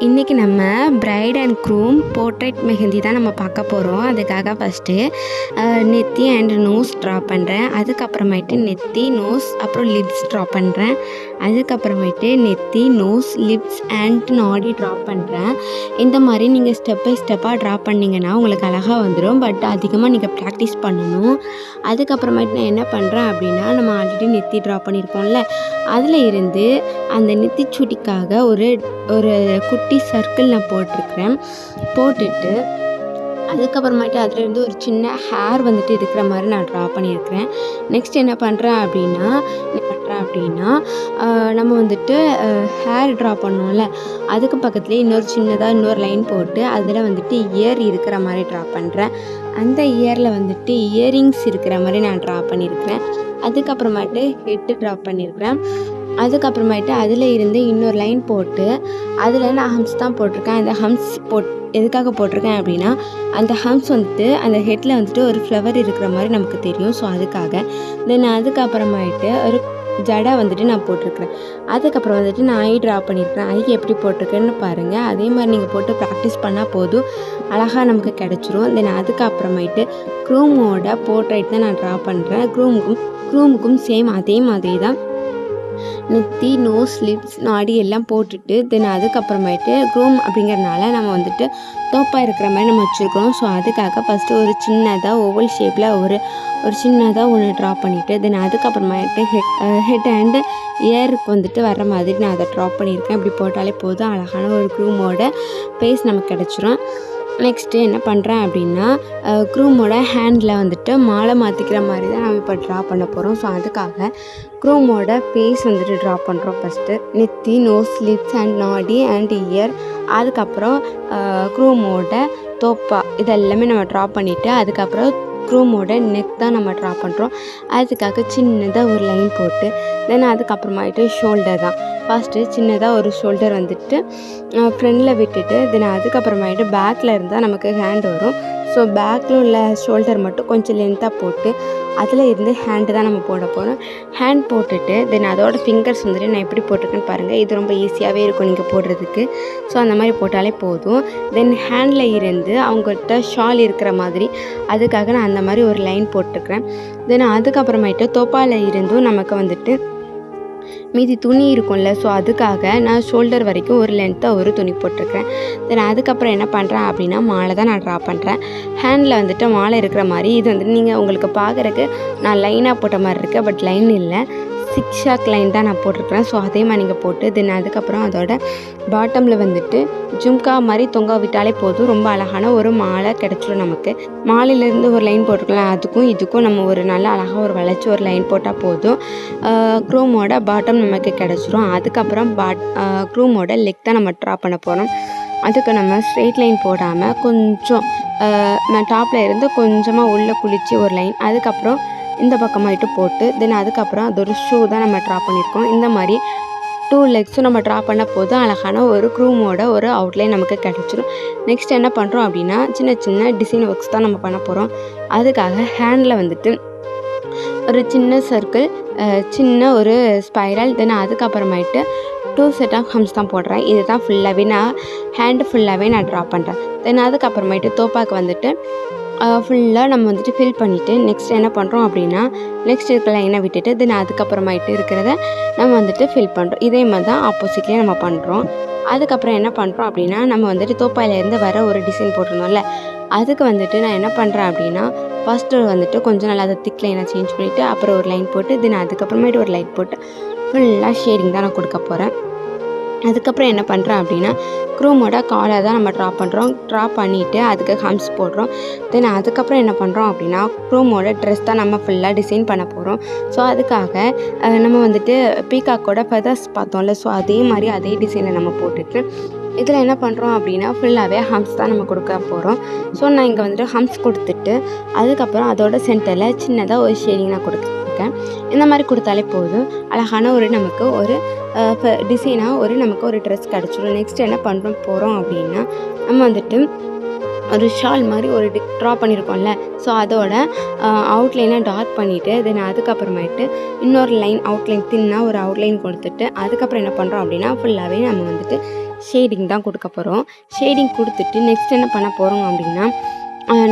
இன்றைக்கி நம்ம bride and groom portrait mehndi தான் நம்ம பார்க்க போகிறோம். அதுக்காக ஃபஸ்ட்டு நெத்தி அண்ட் நோஸ் ட்ரா பண்ணுறேன். அதுக்கப்புறமேட்டு நெத்தி, நோஸ், அப்புறம் லிப்ஸ் ட்ரா பண்ணுறேன். அதுக்கப்புறமேட்டு நெத்தி, நோஸ், லிப்ஸ் அண்ட் நாடி ட்ரா பண்ணுறேன். இந்த மாதிரி நீங்கள் ஸ்டெப் பை ஸ்டெப்பாக ட்ரா பண்ணிங்கன்னா உங்களுக்கு அழகாக வந்துடும். பட் அதிகமாக நீங்கள் ப்ராக்டிஸ் பண்ணணும். அதுக்கப்புறமேட்டு நான் என்ன பண்ணுறேன் அப்படின்னா, நம்ம ஆல்ரெடி நெத்தி ட்ரா பண்ணியிருக்கோம்ல, அதில் இருந்து அந்த நெத்தி சுட்டிக்காக ஒரு குட்டி சர்க்கிள் நான் போட்டிருக்கிறேன். போட்டுட்டு அதுக்கப்புறமேட்டு அதுலேருந்து ஒரு சின்ன ஹேர் வந்துட்டு இருக்கிற மாதிரி நான் ட்ரா பண்ணியிருக்கிறேன். நெக்ஸ்ட் என்ன பண்ணுறேன் அப்படின்னா நம்ம வந்துட்டு ஹேர் ட்ரா பண்ணோம்ல, அதுக்கு பக்கத்துலேயே இன்னொரு லைன் போட்டு அதில் வந்துட்டு இயர் இருக்கிற மாதிரி ட்ரா பண்ணுறேன். அந்த இயரில் வந்துட்டு இயரிங்ஸ் இருக்கிற மாதிரி நான் ட்ரா பண்ணியிருக்கிறேன். அதுக்கப்புறமேட்டு ஹெட்டு ட்ரா பண்ணியிருக்கிறேன். அதுக்கப்புறமேட்டு அதில் இருந்து இன்னொரு லைன் போட்டு அதில் நான் ஹம்ஸ் தான் போட்டிருக்கேன். அந்த ஹம்ஸ் எதுக்காக போட்டிருக்கேன் அப்படின்னா, அந்த ஹம்ஸ் வந்துட்டு அந்த ஹெட்டில் வந்துட்டு ஒரு ஃப்ளவர் இருக்கிற மாதிரி நமக்கு தெரியும். ஸோ அதுக்காக அதுக்கப்புறமேட்டு ஒரு ஜடை வந்துட்டு நான் போட்டிருக்கிறேன். அதுக்கப்புறம் வந்துட்டு நான் ஐ ட்ரா பண்ணியிருக்கிறேன். ஐக்கு எப்படி போட்டிருக்கேன்னு பாருங்கள். அதே மாதிரி நீங்கள் போட்டு ப்ராக்டிஸ் பண்ணால் போதும், அழகாக நமக்கு கிடச்சிரும். அதுக்கப்புறமேட்டு க்ரூமோட போர்ட்ரைட் தான் நான் ட்ரா பண்ணுறேன். க்ரூமுக்கும் சேம் அதே மாதிரி தான் நெத்தி, நோஸ், லிப்ஸ், நாடி எல்லாம் போட்டுட்டு அதுக்கப்புறமேட்டு க்ரூம் அப்படிங்கிறதுனால நம்ம வந்துட்டு தோப்பாக இருக்கிற மாதிரி நம்ம வச்சுருக்கிறோம். ஸோ அதுக்காக ஃபஸ்ட்டு ஒரு சின்னதாக ஓவல் ஷேப்பில் ஒரு சின்னதாக ஒன்று ட்ரா பண்ணிவிட்டு அதுக்கப்புறமேட்டு ஹெட் அண்டு இயருக்கு வந்துட்டு வர மாதிரி நான் அதை ட்ரா பண்ணியிருக்கேன். இப்படி போட்டாலே போதும், அழகான ஒரு க்ரூமோட ஃபேஸ் நமக்கு கிடச்சிரும். நெக்ஸ்ட்டு என்ன பண்ணுறேன் அப்படின்னா, க்ரூமோட ஹேண்டில் வந்துட்டு மாலை மாற்றிக்கிற மாதிரி தான் நம்ம இப்போ ட்ரா பண்ண போகிறோம். ஸோ அதுக்காக க்ரூமோட ஃபேஸ் வந்துட்டு ட்ரா பண்ணுறோம். ஃபஸ்ட்டு நெத்தி, நோஸ், லிப்ஸ் அண்ட் நாடி அண்ட் இயர், அதுக்கப்புறம் க்ரூமோட தோப்பா இதெல்லாமே நம்ம ட்ரா பண்ணிவிட்டு அதுக்கப்புறம் க்ரூமோட நெக் தான் நம்ம ட்ரா பண்ணுறோம். அதுக்காக சின்னதாக ஒரு லைன் போட்டு அதுக்கப்புறமாயிட்டு ஷோல்டர் தான். ஃபஸ்ட்டு சின்னதாக ஒரு ஷோல்டர் வந்துட்டு ஃப்ரண்டில் விட்டுட்டு அதுக்கப்புறமாயிட்டு பேக்கில் இருந்தால் நமக்கு ஹேண்ட் வரும். ஸோ பேக்கில் உள்ள ஷோல்டர் மட்டும் கொஞ்சம் லென்த்தாக போட்டு அதில் இருந்து ஹேண்டு தான் நம்ம போட போகிறோம். ஹேண்ட் போட்டுட்டு அதோட ஃபிங்கர்ஸ் வந்துட்டு நான் எப்படி போட்டிருக்கேன்னு பாருங்கள். இது ரொம்ப ஈஸியாகவே இருக்கும் நீங்கள் போடுறதுக்கு. ஸோ அந்த மாதிரி போட்டாலே போதும். ஹேண்டில் இருந்து அவங்கள்ட்ட ஷால் இருக்கிற மாதிரி, அதுக்காக நான் அந்த மாதிரி ஒரு லைன் போட்டிருக்கிறேன். அதுக்கப்புறமேட்டு தோப்பாவில் இருந்தும் நமக்கு வந்துட்டு மீதி துணி இருக்கும்ல, ஸோ அதுக்காக நான் ஷோல்டர் வரைக்கும் ஒரு லென்த்தாக ஒரு துணி போட்டிருக்கேன். அதுக்கப்புறம் என்ன பண்ணுறேன் அப்படின்னா, மாலை தான் நான் ட்ரா பண்ணுறேன். ஹேண்டில் வந்துட்டு மாலை இருக்கிற மாதிரி இது வந்துட்டு நீங்கள் உங்களுக்கு பார்க்குறக்கு நான் லைனாக போட்ட மாதிரி இருக்குது, பட் லைன் இல்லை, சிக்ஸாக் லைன் தான் நான் போட்டிருக்கிறேன். ஸோ அதே மாதிரி நீங்கள் போட்டு அதுக்கப்புறம் அதோட பாட்டமில் வந்துட்டு ஜும்கா மாதிரி தொங்க விட்டாலே போதும், ரொம்ப அழகான ஒரு மாலை கிடச்சிடும் நமக்கு. மாலையிலேருந்து ஒரு லைன் போட்டிருக்கலாம், அதுக்கும் இதுக்கும் நம்ம ஒரு நல்ல அழகாக ஒரு வளைச்சி ஒரு லைன் போட்டால் போதும், க்ரூமோட பாட்டம் நமக்கு கிடச்சிரும். அதுக்கப்புறம் க்ரூமோட லெக் தான் நம்ம ட்ரா பண்ண போகிறோம். அதுக்கு நம்ம ஸ்ட்ரெயிட் லைன் போடாமல் கொஞ்சம் நான் டாப்பில் இருந்து கொஞ்சமாக உள்ளே குளித்து ஒரு லைன், அதுக்கப்புறம் இந்த பக்கமாகிட்டு போட்டு அதுக்கப்புறம் அது ஒரு ஷூ தான் நம்ம ட்ரா பண்ணியிருக்கோம். இந்த மாதிரி 2 லெக்ஸும் நம்ம ட்ரா பண்ண போது அழகான ஒரு க்ரூமோட ஒரு அவுட்லைன் நமக்கு கிடச்சிரும். நெக்ஸ்ட் என்ன பண்ணுறோம் அப்படின்னா, சின்ன சின்ன டிசைன் ஒர்க்ஸ் தான் நம்ம பண்ண போகிறோம். அதுக்காக ஹேண்டில் வந்துட்டு ஒரு சின்ன சர்க்கிள், சின்ன ஒரு ஸ்பைரல், அதுக்கப்புறமேட்டு 2 செட் ஆஃப் ஹம்ஸ் தான் போடுறேன். இது தான் ஃபுல்லாகவே நான் ஹேண்டு ஃபுல்லாகவே நான் ட்ரா பண்ணுறேன். அதுக்கப்புறமேட்டு தோப்பாக்கு வந்துட்டு ஃபுல்லாக நம்ம வந்துட்டு ஃபில் பண்ணிவிட்டு நெக்ஸ்ட் என்ன பண்ணுறோம் அப்படின்னா, நெக்ஸ்ட் இருக்கிற லைனை விட்டுட்டு அதுக்கப்புறமாயிட்டு இருக்கிறத நம்ம வந்துட்டு ஃபில் பண்ணுறோம். இதே மாதிரி தான் ஆப்போசிட்லேயே நம்ம பண்ணுறோம். அதுக்கப்புறம் என்ன பண்ணுறோம் அப்படின்னா, நம்ம வந்துட்டு தோப்பாயிலேருந்து வர ஒரு டிசைன் போட்டிருந்தோம்ல, அதுக்கு வந்துட்டு நான் என்ன பண்ணுறேன் அப்படின்னா, ஃபஸ்ட்டு வந்துட்டு கொஞ்சம் நல்லா அதை திக் லைனை சேஞ்ச் பண்ணிவிட்டு அப்புறம் ஒரு லைன் போட்டு அதுக்கப்புறமேட்டு ஒரு லைன் போட்டு ஃபுல்லாக ஷேடிங் தான் நான் கொடுக்க போகிறேன். அதுக்கப்புறம் என்ன பண்ணுறேன் அப்படின்னா, க்ரூமோட காலர் தான் நம்ம ட்ரா பண்ணிவிட்டு அதுக்கு ஹம்ஸ் போடுறோம். அதுக்கப்புறம் என்ன பண்ணுறோம் அப்படின்னா, க்ரூமோட ட்ரெஸ் தான் நம்ம ஃபுல்லாக டிசைன் பண்ண போகிறோம். ஸோ அதுக்காக நம்ம வந்துட்டு பீகாக்கோட ஃபெதர்ஸ் பார்த்தோம்ல, ஸோ அதே மாதிரி அதே டிசைனை நம்ம போட்டுட்டு இதில் என்ன பண்ணுறோம் அப்படின்னா, ஃபுல்லாகவே ஹம்ஸ் தான் நம்ம கொடுக்க போகிறோம். ஸோ நான் இங்கே வந்துட்டு ஹம்ஸ் கொடுத்துட்டு அதுக்கப்புறம் அதோட சென்டரில் சின்னதாக ஒரு ஷேடிங் நான் கொடுத்துருக்கேன். இந்த மாதிரி கொடுத்தாலே போதும், அழகான ஒரு நமக்கு ஒரு டிசைனாக நமக்கு ஒரு ட்ரெஸ் கிடச்சிடும். நெக்ஸ்ட் என்ன பண்ணுறோம் போகிறோம் அப்படின்னா, நம்ம வந்துட்டு ஒரு ஷால் மாதிரி ஒரு ட்ரா பண்ணியிருக்கோம்ல, ஸோ அதோட அவுட்லைனை டார்க் பண்ணிவிட்டு தென் அதுக்கப்புறமேட்டு இன்னொரு லைன் அவுட்லைன் தின்னாக ஒரு அவுட்லைன் கொடுத்துட்டு அதுக்கப்புறம் என்ன பண்ணுறோம் அப்படின்னா ஃபுல்லாகவே நம்ம வந்துட்டு ஷேடிங் தான் கொடுக்க போகிறோம். ஷேடிங் கொடுத்துட்டு நெக்ஸ்ட் என்ன பண்ண போகிறோம் அப்படின்னா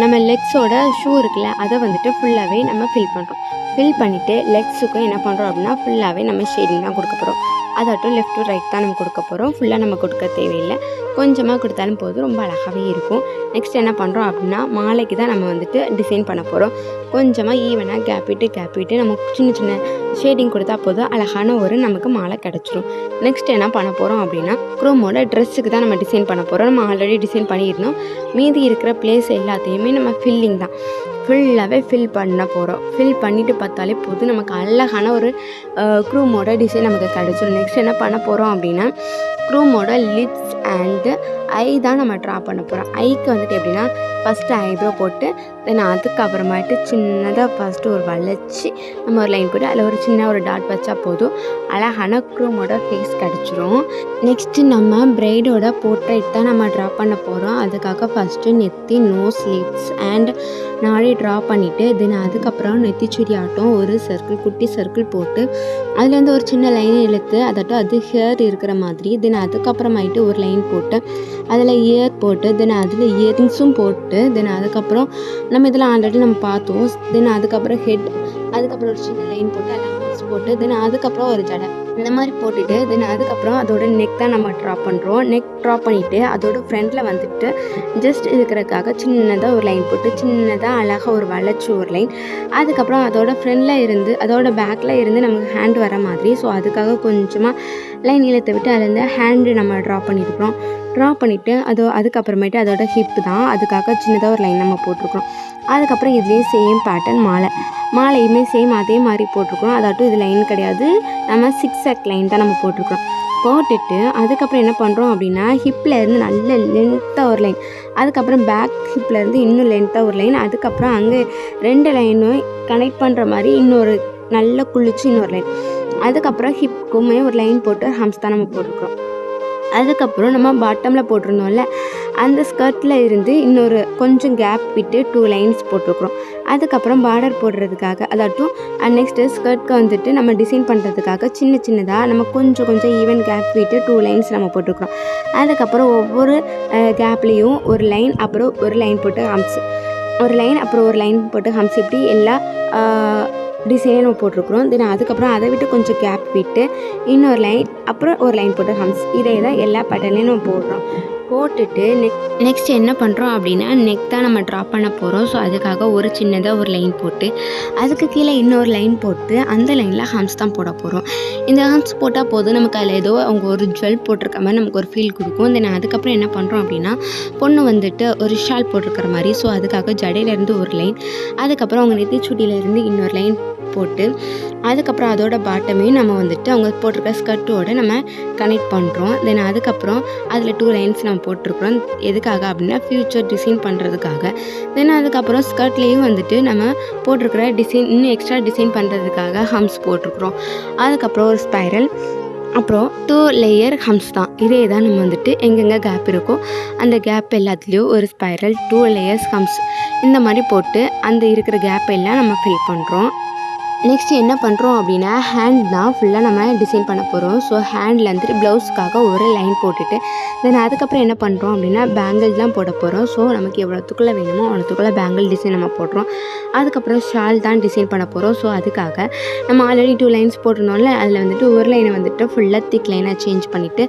நம்ம லெக்ஸோட ஷூ இருக்குல்ல, அதை வந்துட்டு ஃபுல்லாகவே நம்ம ஃபில் பண்ணுறோம். ஃபில் பண்ணிவிட்டு லெக்ஸுக்கும் என்ன பண்ணுறோம் அப்படின்னா ஃபுல்லாகவே நம்ம ஷேடிங் தான் கொடுக்க போகிறோம். அதாட்டும் லெஃப்ட் டு ரைட் தான் நம்ம கொடுக்க போகிறோம். ஃபுல்லாக நம்ம கொடுக்க தேவையில்லை, கொஞ்சமாக கொடுத்தாலும் போதும், ரொம்ப அழகாகவே இருக்கும். நெக்ஸ்ட் என்ன பண்ணுறோம் அப்படின்னா மாலைக்கு தான் நம்ம வந்துட்டு டிசைன் பண்ண போகிறோம். கொஞ்சமாக ஈவனாக கேப்பிட்டு நம்ம சின்ன சின்ன ஷேடிங் கொடுத்தா போதும், அழகான ஒரு நமக்கு மாலை கிடச்சிரும். நெக்ஸ்ட் என்ன பண்ண போகிறோம் அப்படின்னா குரோமோட ட்ரெஸ்ஸுக்கு தான் நம்ம டிசைன் பண்ண போகிறோம். நம்ம ஆல்ரெடி டிசைன் பண்ணியிருந்தோம். மீதி இருக்கிற பிளேஸ் எல்லாத்தையுமே நம்ம ஃபில்லிங் தான் ஃபுல்லாகவே ஃபில் பண்ண போகிறோம். ஃபில் பண்ணிவிட்டு பார்த்தாலே போதும், நமக்கு அழகான ஒரு குரோமோட டிசைன் நமக்கு கிடச்சிரும். நெக்ஸ்ட் என்ன பண்ண போகிறோம் அப்படின்னா குரோமோட லிப்ஸ் அண்டு ஐ தான் நம்ம ட்ரா பண்ண போகிறோம். ஐக்கு வந்துட்டு எப்படின்னா ஃபஸ்ட்டு ஐப்ரோ போட்டு தென் அதுக்கப்புறமாட்டு சின்னதாக ஃபஸ்ட்டு ஒரு வளைச்சி நம்ம ஒரு லைன் போட்டு அதில் ஒரு சின்ன ஒரு டாட் வச்சா போதும், அழகான குரோமோட ஃபேஸ் கிடச்சிரும். நெக்ஸ்ட்டு நம்ம பிரைடோட போர்ட்ரைட் தான் நம்ம ட்ரா பண்ண போகிறோம். அதுக்காக ஃபஸ்ட்டு நெத்தி, நோஸ், லிப்ஸ் அண்ட் நாடி ட்ரா பண்ணிவிட்டு தென் அதுக்கப்புறம் நெத்திச்சுடி ஆட்டம் ஒரு சர்க்கிள் குட்டி சர்க்கிள் போட்டு அதில் வந்து ஒரு சின்ன லைன் இழுத்து அதாட்டும் அது ஹேர் இருக்கிற மாதிரி தென் அதுக்கப்புறமாயிட்டு ஒரு லைன் போட்டு அதில் இயர் போட்டு தென் அதில் இயரிங்ஸும் போட்டு தென் அதுக்கப்புறம் நம்ம இதில் ஆல்ரெடி நம்ம பார்த்தோம். தென் அதுக்கப்புறம் ஹெட், அதுக்கப்புறம் ஒரு சின்ன லைன் போட்டு அதில் போட்டு தென் அதுக்கப்புறம் ஒரு ஜடை இந்த மாதிரி போட்டுட்டு தென் அதுக்கப்புறம் அதோட நெக் தான் நம்ம ட்ரா பண்ணுறோம். நெக் ட்ரா பண்ணிவிட்டு அதோட ஃப்ரண்டில் வந்துட்டு ஜஸ்ட் இருக்கிறதுக்காக சின்னதாக ஒரு லைன் போட்டு சின்னதாக அழகாக ஒரு வளைச்சி ஒரு லைன், அதுக்கப்புறம் அதோட ஃப்ரண்டில் இருந்து அதோட பேக்கில் இருந்து நமக்கு ஹேண்ட் வர மாதிரி, ஸோ அதுக்காக கொஞ்சமாக லைன் இழுத்து விட்டு அதுலேருந்து ஹேண்டு நம்ம ட்ரா பண்ணியிருக்கிறோம். ட்ரா பண்ணிவிட்டு அதுக்கப்புறமேட்டு அதோட ஹிப்பு தான், அதுக்காக சின்னதாக ஒரு லைன் நம்ம போட்டிருக்கிறோம். அதுக்கப்புறம் இதுலேயும் சேம் பேட்டர்ன் மாலையுமே சேம் அதே மாதிரி போட்டிருக்கிறோம். அதாட்டும் இது லைன் கிடையாது, நம்ம சிக்ஸாக் லைன் தான் நம்ம போட்டிருக்கிறோம். போட்டுட்டு அதுக்கப்புறம் என்ன பண்ணுறோம் அப்படின்னா ஹிப்பில் இருந்து நல்ல லென்த்தாக ஒரு லைன், அதுக்கப்புறம் பேக் ஹிப்பில் இருந்து இன்னும் லென்த்தாக ஒரு லைன், அதுக்கப்புறம் அங்கே 2 லைனும் கனெக்ட் பண்ணுற மாதிரி இன்னொரு நல்ல குளிச்சு இன்னொரு லைன், அதுக்கப்புறம் ஹிப்புக்குமே ஒரு லைன் போட்டு ஹம்ஸ் தான் நம்ம போட்டிருக்கிறோம். அதுக்கப்புறம் நம்ம பாட்டமில் போட்டிருந்தோம்ல அந்த ஸ்கர்ட்டில் இருந்து இன்னொரு கொஞ்சம் கேப் விட்டு 2 லைன்ஸ் போட்டிருக்கிறோம். அதுக்கப்புறம் பார்டர் போடுறதுக்காக அதாட்டும் நெக்ஸ்ட்டு ஸ்கர்ட்க்கு வந்துட்டு நம்ம டிசைன் பண்ணுறதுக்காக சின்னதாக நம்ம கொஞ்சம் ஈவன் கேப் விட்டு 2 லைன்ஸ் நம்ம போட்டிருக்கிறோம். அதுக்கப்புறம் ஒவ்வொரு கேப்லேயும் ஒரு லைன் அப்புறம் ஒரு லைன் போட்டு ஹம்ஸ், ஒரு லைன் அப்புறம் ஒரு லைன் போட்டு ஹம்ஸ், இப்படி எல்லா டிசைனே நம்ம போட்டிருக்கிறோம். தென் அதுக்கப்புறம் அதை விட்டு கொஞ்சம் கேப் விட்டு இன்னொரு லைன் அப்புறம் ஒரு லைன் போட்டு ஹம்ஸ், இதே தான் எல்லா பேட்டர்ன்லேயும் நம்ம போடுறோம். போட்டுட்டு நெக்ஸ்ட் என்ன பண்ணுறோம் அப்படின்னா நெக் தான் நம்ம ட்ரா பண்ண போகிறோம். ஸோ அதுக்காக ஒரு சின்னதாக ஒரு லைன் போட்டு அதுக்கு கீழே இன்னொரு லைன் போட்டு அந்த லைனில் ஹம்ஸ் தான் போட போகிறோம். இந்த ஹம்ஸ் போட்டால் போதும், நமக்கு அதில் ஏதோ அவங்க ஒரு ஜுவல் போட்டிருக்க மாதிரி நமக்கு ஒரு ஃபீல் கொடுக்கும். தென் அதுக்கப்புறம் என்ன பண்ணுறோம் அப்படின்னா பொண்ணு வந்துட்டு ஒரு ஷால் போட்டிருக்கிற மாதிரி, ஸோ அதுக்காக ஜடையிலேருந்து ஒரு லைன், அதுக்கப்புறம் அவங்க நெத்திச்சுடியிலேருந்து இன்னொரு லைன் போட்டு அதுக்கப்புறம் அதோட பாட்டமையும் நம்ம வந்துட்டு அவங்க போட்டிருக்க ஸ்கர்ட்டோடு நம்ம கனெக்ட் பண்ணுறோம். தென் அதுக்கப்புறம் அதில் 2 லைன்ஸ் நம்ம போட்டிருக்கிறோம். எதுக்காக அப்படின்னா ஃப்யூச்சர் டிசைன் பண்ணுறதுக்காக. தென் அதுக்கப்புறம் ஸ்கர்ட்லேயும் வந்துட்டு நம்ம போட்டிருக்கிற டிசைன் இன்னும் எக்ஸ்ட்ரா டிசைன் பண்ணுறதுக்காக ஹம்ஸ் போட்டிருக்கிறோம். அதுக்கப்புறம் ஒரு ஸ்பைரல், அப்புறம் 2 லேயர் ஹம்ஸ் தான். இதே தான் நம்ம வந்துட்டு எங்கெங்கே கேப் இருக்கோ அந்த கேப் எல்லாத்துலேயும் ஒரு ஸ்பைரல் 2 லேயர்ஸ் ஹம்ஸ் இந்த மாதிரி போட்டு அந்த இருக்கிற கேப் எல்லாம் நம்ம ஃபில் பண்ணுறோம். நெக்ஸ்ட் என்ன பண்ணுறோம் அப்படின்னா ஹேண்ட் தான் ஃபுல்லாக நம்ம டிசைன் பண்ண போகிறோம். ஸோ ஹேண்டில் வந்துட்டு ப்ளவுஸ்க்காக ஒரு லைன் போட்டுட்டு தென் அதுக்கப்புறம் என்ன பண்ணுறோம் அப்படின்னா பேங்கிள் தான் போட போகிறோம். ஸோ நமக்கு எவ்வளோத்துக்குள்ளே வேணுமோ அவ்வளோத்துக்குள்ளே பேங்கிள் டிசைன் நம்ம போடுறோம். அதுக்கப்புறம் ஷால் தான் டிசைன் பண்ண போகிறோம். ஸோ அதுக்காக நம்ம ஆல்ரெடி 2 லைன்ஸ் போட்டிருந்தோம்ல, அதில் வந்துட்டு ஒரு லைனை வந்துட்டு ஃபுல்லாக திக் லைனாக சேஞ்ச் பண்ணிவிட்டு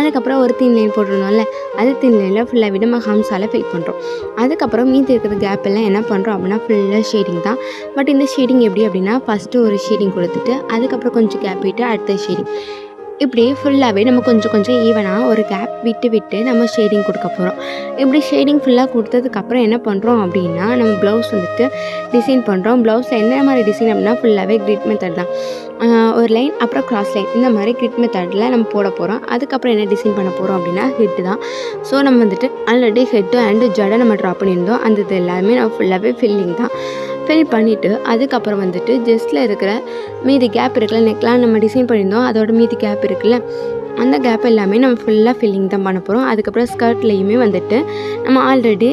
அதுக்கப்புறம் ஒரு தின் லைன் போட்டிருந்தோம்ல, அது தின் லைனில் ஃபுல்லாக விட நம்ம ஹம்ஸால் ஃபில் பண்ணுறோம். அதுக்கப்புறம் மீதி இருக்கிற கேப் எல்லாம் என்ன பண்ணுறோம் அப்படின்னா ஃபுல்லாக ஷேடிங் தான். பட் இந்த ஷேடிங் எப்படி அப்படின்னா ஃபஸ்ட்டு ஒரு ஷேடிங் கொடுத்துட்டு அதுக்கப்புறம் கொஞ்சம் கேப் விட்டு அடுத்த ஷேடிங், இப்படி ஃபுல்லாகவே நம்ம கொஞ்சம் ஈவனாக ஒரு கேப் விட்டு நம்ம ஷேடிங் கொடுக்க போகிறோம். இப்படி ஷேடிங் ஃபுல்லாக கொடுத்ததுக்கப்புறம் என்ன பண்ணுறோம் அப்படின்னா நம்ம ப்ளவுஸ் வந்துட்டு டிசைன் பண்ணுறோம். ப்ளவுஸில் என்ன மாதிரி டிசைன் அப்படின்னா ஃபுல்லாகவே கிரிட் மெத்தட் தான். ஒரு லைன் அப்புறம் கிராஸ் லைன் இந்த மாதிரி கிரிட் மெத்தடில் நம்ம போட போகிறோம். அதுக்கப்புறம் என்ன டிசைன் பண்ண போகிறோம் அப்படின்னா ஹெட்டு தான். ஸோ நம்ம வந்துட்டு ஆல்ரெடி ஹெட்டு அண்டு ஜடை நம்ம ட்ரா பண்ணியிருந்தோம். அந்த இது எல்லாமே நம்ம ஃபுல்லாகவே ஃபில்லிங் தான். ஃபில் பண்ணிவிட்டு அதுக்கப்புறம் வந்துட்டு ஜஸ்ட்டில் இருக்கிற மீதி கேப் இருக்குல்ல, நெக்லாம் நம்ம டிசைன் பண்ணியிருந்தோம், அதோட மீதி கேப் இருக்குல்ல அந்த கேப் எல்லாமே நம்ம ஃபுல்லாக ஃபில்லிங் தான் பண்ண போகிறோம். அதுக்கப்புறம் ஸ்கர்ட்லேயுமே வந்துட்டு நம்ம ஆல்ரெடி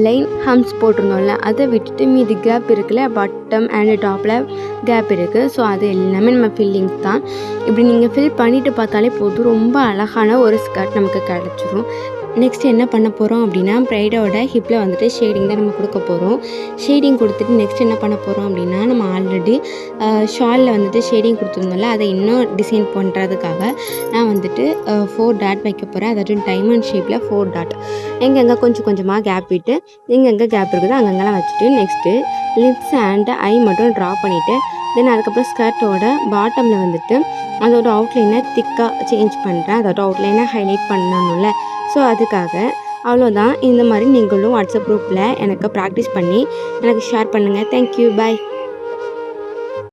லைன் ஹம்ஸ் போட்டிருந்தோம்ல, அதை விட்டுட்டு மீதி கேப் இருக்குல்ல, பாட்டம் அண்ட் டாப்பில் கேப் இருக்குது. ஸோ அது எல்லாமே நம்ம ஃபில்லிங்ஸ் தான். இப்படி நீங்கள் ஃபில் பண்ணிவிட்டு பார்த்தாலே போதும், ரொம்ப அழகான ஒரு ஸ்கர்ட் நமக்கு கிடச்சிரும். நெக்ஸ்ட் என்ன பண்ண போகிறோம் அப்படின்னா, ப்ரைடோட ஹிப்பில் வந்துட்டு ஷேடிங் தான் நம்ம கொடுக்க போகிறோம். ஷேடிங் கொடுத்துட்டு நெக்ஸ்ட் என்ன பண்ண போகிறோம் அப்படின்னா, நம்ம ஆல்ரெடி ஷாலில் வந்துட்டு ஷேடிங் கொடுத்துருந்தோம்ல, அதை இன்னும் டிசைன் பண்ணுறதுக்காக நான் வந்துட்டு 4 டாட் வைக்க போகிறேன். அதாவது டைமண்ட் ஷேப்பில் 4 டாட் எங்கெங்கே கொஞ்சம் கொஞ்சமாக கேப் விட்டு எங்கெங்கே கேப் இருக்குதோ அங்கங்கெல்லாம் வச்சுட்டு நெக்ஸ்ட்டு லிப்ஸ் அண்ட் ஐ மட்டும் ட்ரா பண்ணிவிட்டு தென் அதுக்கப்புறம் ஸ்கர்ட்டோட பாட்டமில் வந்துட்டு அதோட அவுட்லைனை திக்காக சேஞ்ச் பண்ணுறேன். அதோட அவுட்லைனை ஹைலைட் பண்ணணும்ல, ஸோ அதுக்காக அவ்வளோதான். இந்த மாதிரி நீங்களும் வாட்ஸ்அப் குரூப்பில் எனக்கு ப்ராக்டிஸ் பண்ணி எனக்கு ஷேர் பண்ணுங்கள். தேங்க்யூ, பாய்.